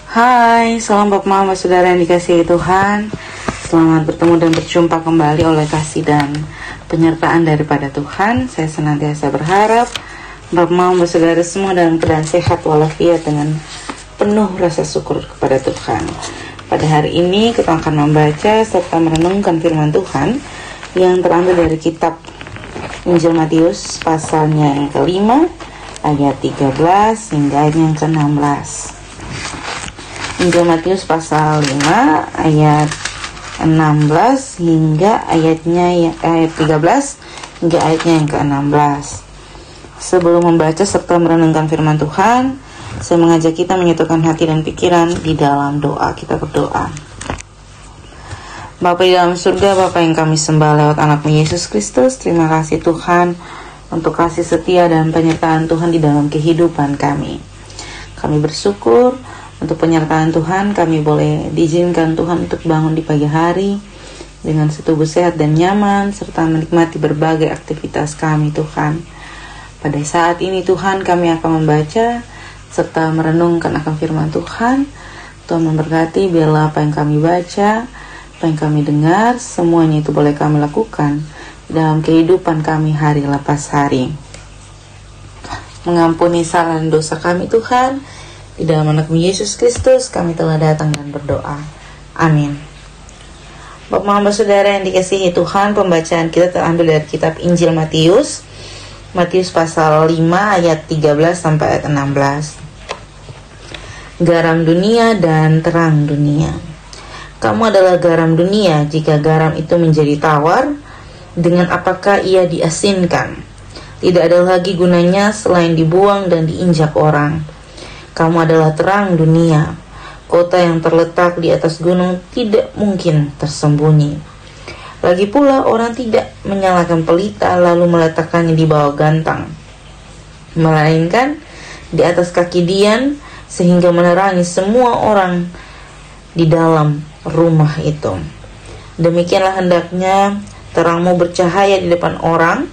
Hai, salam Bapak Mama Saudara yang dikasihi Tuhan. Selamat bertemu dan berjumpa kembali oleh kasih dan penyertaan daripada Tuhan. Saya senantiasa berharap Bapak Mama Saudara semua dalam keadaan sehat walafiat dengan penuh rasa syukur kepada Tuhan. Pada hari ini kita akan membaca serta merenungkan firman Tuhan yang terambil dari kitab Injil Matius pasalnya yang kelima ayat 13 hingga ayat yang ke-16. Injil Matius pasal 5 ayat 16 hingga ayat 13 hingga ayatnya yang ke-16. Sebelum membaca serta merenungkan firman Tuhan, saya mengajak kita menyatukan hati dan pikiran di dalam doa. Kita berdoa. Bapa di dalam surga, Bapa yang kami sembah lewat anakmu Yesus Kristus, terima kasih Tuhan untuk kasih setia dan penyertaan Tuhan di dalam kehidupan kami. Kami bersyukur untuk penyertaan Tuhan, kami boleh diizinkan Tuhan untuk bangun di pagi hari dengan setubuh sehat dan nyaman, serta menikmati berbagai aktivitas kami Tuhan. Pada saat ini Tuhan, kami akan membaca serta merenungkan akan firman Tuhan. Tuhan memberkati, biarlah apa yang kami baca, apa yang kami dengar, semuanya itu boleh kami lakukan dalam kehidupan kami hari lepas hari. Mengampuni salah dan dosa kami Tuhan. Di dalam anakmu Yesus Kristus kami telah datang dan berdoa. Amin. Bapak Mama Saudara yang dikasihi Tuhan, pembacaan kita terambil dari kitab Injil Matius. Matius pasal 5 ayat 13 sampai ayat 16. Garam dunia dan terang dunia. Kamu adalah garam dunia. Jika garam itu menjadi tawar, dengan apakah ia diasinkan? Tidak ada lagi gunanya selain dibuang dan diinjak orang. Kamu adalah terang dunia. Kota yang terletak di atas gunung tidak mungkin tersembunyi. Lagi pula orang tidak menyalakan pelita lalu meletakkannya di bawah gantang, melainkan di atas kaki dian sehingga menerangi semua orang di dalam rumah itu. Demikianlah hendaknya terangmu bercahaya di depan orang,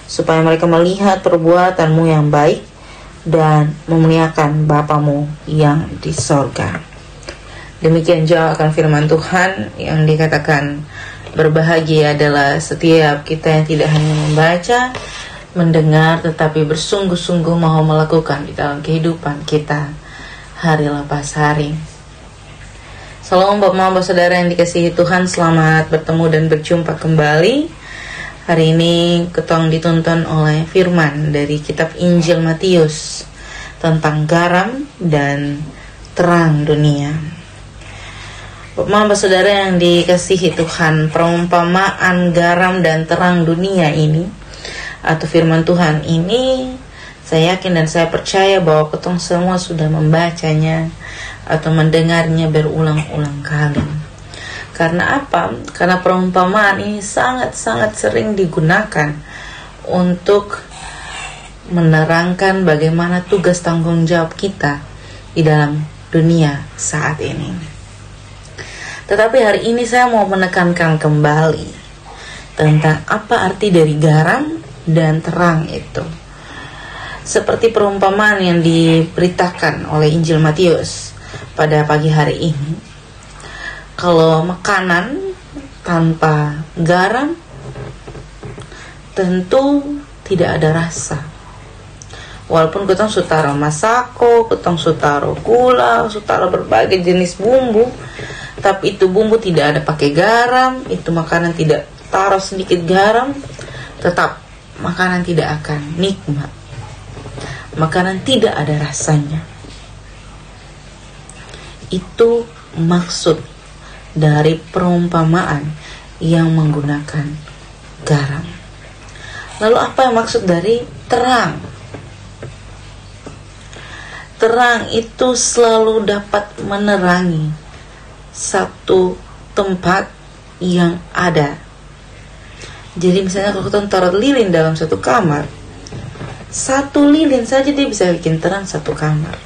supaya mereka melihat perbuatanmu yang baik dan memuliakan Bapamu yang di sorga. Demikian jauh akan firman Tuhan yang dikatakan, berbahagia adalah setiap kita yang tidak hanya membaca, mendengar, tetapi bersungguh-sungguh mau melakukan di dalam kehidupan kita hari lepas hari. Salam Bapak Mama Saudara yang dikasihi Tuhan, selamat bertemu dan berjumpa kembali. Hari ini ketong dituntun oleh firman dari kitab Injil Matius tentang garam dan terang dunia. Bapak Saudara yang dikasihi Tuhan, perumpamaan garam dan terang dunia ini atau firman Tuhan ini, saya yakin dan saya percaya bahwa ketong semua sudah membacanya atau mendengarnya berulang-ulang kali. Karena apa? Karena perumpamaan ini sangat-sangat sering digunakan untuk menerangkan bagaimana tugas tanggung jawab kita di dalam dunia saat ini. Tetapi hari ini saya mau menekankan kembali tentang apa arti dari garam dan terang itu. Seperti perumpamaan yang diberitakan oleh Injil Matius pada pagi hari ini. Kalau makanan tanpa garam tentu tidak ada rasa. Walaupun kita sudah taruh masako, kita sudah taruh gula, sudah taruh berbagai jenis bumbu, tapi itu bumbu tidak ada pakai garam, itu makanan tidak taruh sedikit garam, tetap makanan tidak akan nikmat. Makanan tidak ada rasanya. Itu maksud dari perumpamaan yang menggunakan garam. Lalu apa yang maksud dari terang? Terang itu selalu dapat menerangi satu tempat yang ada. Jadi misalnya kalau kita taruh lilin dalam satu kamar, satu lilin saja dia bisa bikin terang satu kamar.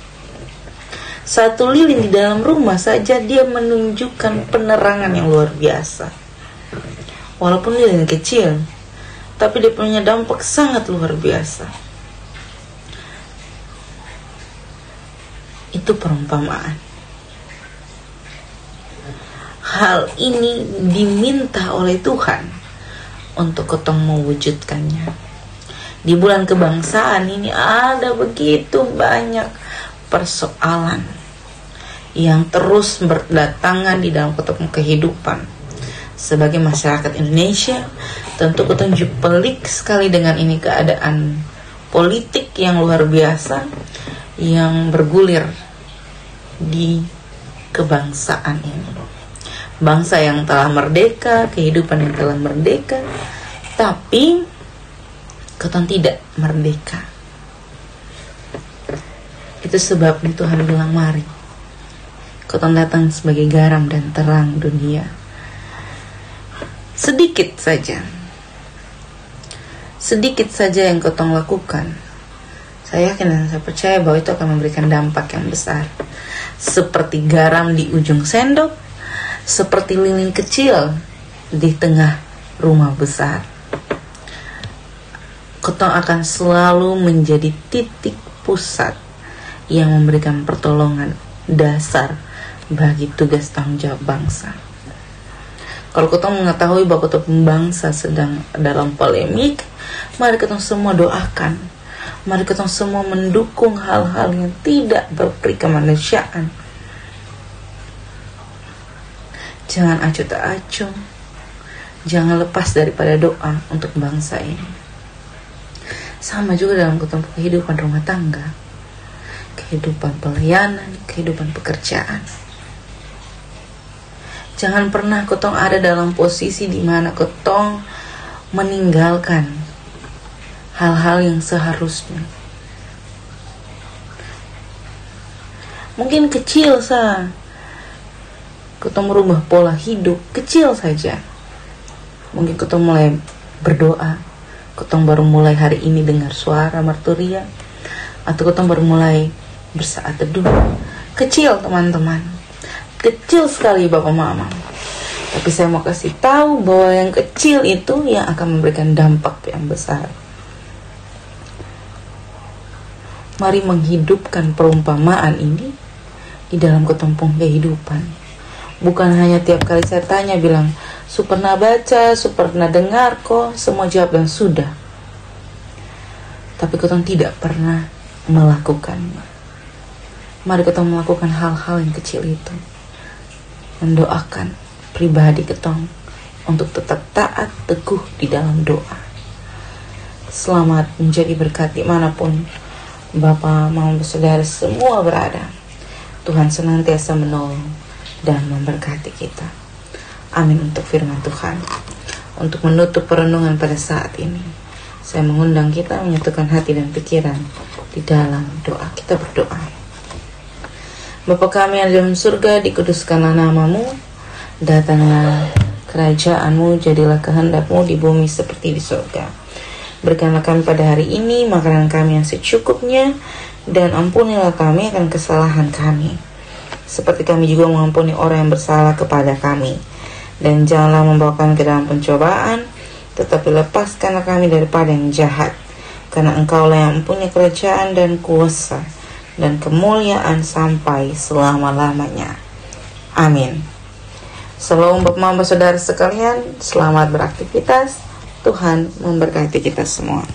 Satu lilin di dalam rumah saja dia menunjukkan penerangan yang luar biasa. Walaupun lilin kecil, tapi dia punya dampak sangat luar biasa. Itu perumpamaan. hal ini diminta oleh Tuhan untuk ketong mewujudkannya. Di bulan kebangsaan ini ada begitu banyak persoalan yang terus berdatangan di dalam ketong kehidupan. Sebagai masyarakat Indonesia, tentu ketong pelik sekali dengan ini keadaan politik yang luar biasa yang bergulir di kebangsaan ini. Bangsa yang telah merdeka, kehidupan yang telah merdeka, tapi ketong tidak merdeka. Itu sebabnya Tuhan bilang, mari ketong datang sebagai garam dan terang dunia. Sedikit saja yang ketong lakukan, saya yakin dan saya percaya bahwa itu akan memberikan dampak yang besar. Seperti garam di ujung sendok, seperti lilin kecil di tengah rumah besar. Ketong akan selalu menjadi titik pusat yang memberikan pertolongan dasar bagi tugas tanggung jawab bangsa. Kalau ketong mengetahui bahwa ketong bangsa sedang dalam polemik, mari ketong semua doakan. Mari ketong semua mendukung hal-hal yang tidak berperi kemanusiaan. Jangan acuh tak acuh. Jangan lepas daripada doa untuk bangsa ini. Sama juga dalam ketong kehidupan rumah tangga, kehidupan pelayanan, kehidupan pekerjaan. Jangan pernah ketong ada dalam posisi di mana ketong meninggalkan hal-hal yang seharusnya. Mungkin kecil saja, ketong merubah pola hidup kecil saja. Mungkin ketong mulai berdoa, ketong baru mulai hari ini dengar suara marturia, atau ketong baru mulai bersaat teduh. Kecil teman-teman, kecil sekali Bapak Mama. Tapi saya mau kasih tahu bahwa yang kecil itu yang akan memberikan dampak yang besar. Mari menghidupkan perumpamaan ini di dalam ketumpung kehidupan. Bukan hanya tiap kali saya tanya bilang, "Su pernah baca, su pernah dengar kok?" Semua jawab dan sudah. Tapi ketong tidak pernah melakukannya. Mari ketong melakukan hal-hal yang kecil itu. Mendoakan pribadi ketong untuk tetap taat teguh di dalam doa. Selamat menjadi berkat dimanapun Bapak, Mama, Saudara semua berada. Tuhan senantiasa menolong dan memberkati kita. Amin untuk firman Tuhan. Untuk menutup perenungan pada saat ini, saya mengundang kita menyatukan hati dan pikiran di dalam doa. Kita berdoa. Bapa kami yang dalam surga, dikuduskanlah namamu, datanglah kerajaan-Mu, jadilah kehendak-Mu di bumi seperti di surga. Berikanlah kami pada hari ini makanan kami yang secukupnya, dan ampunilah kami akan kesalahan kami, seperti kami juga mengampuni orang yang bersalah kepada kami. Dan janganlah membawa kami ke dalam pencobaan, tetapi lepaskanlah kami daripada yang jahat, karena Engkaulah yang mempunyai kerajaan dan kuasa dan kemuliaan sampai selama-lamanya. Amin. Shalom Bapak Mama Saudara sekalian, selamat beraktivitas. Tuhan memberkati kita semua.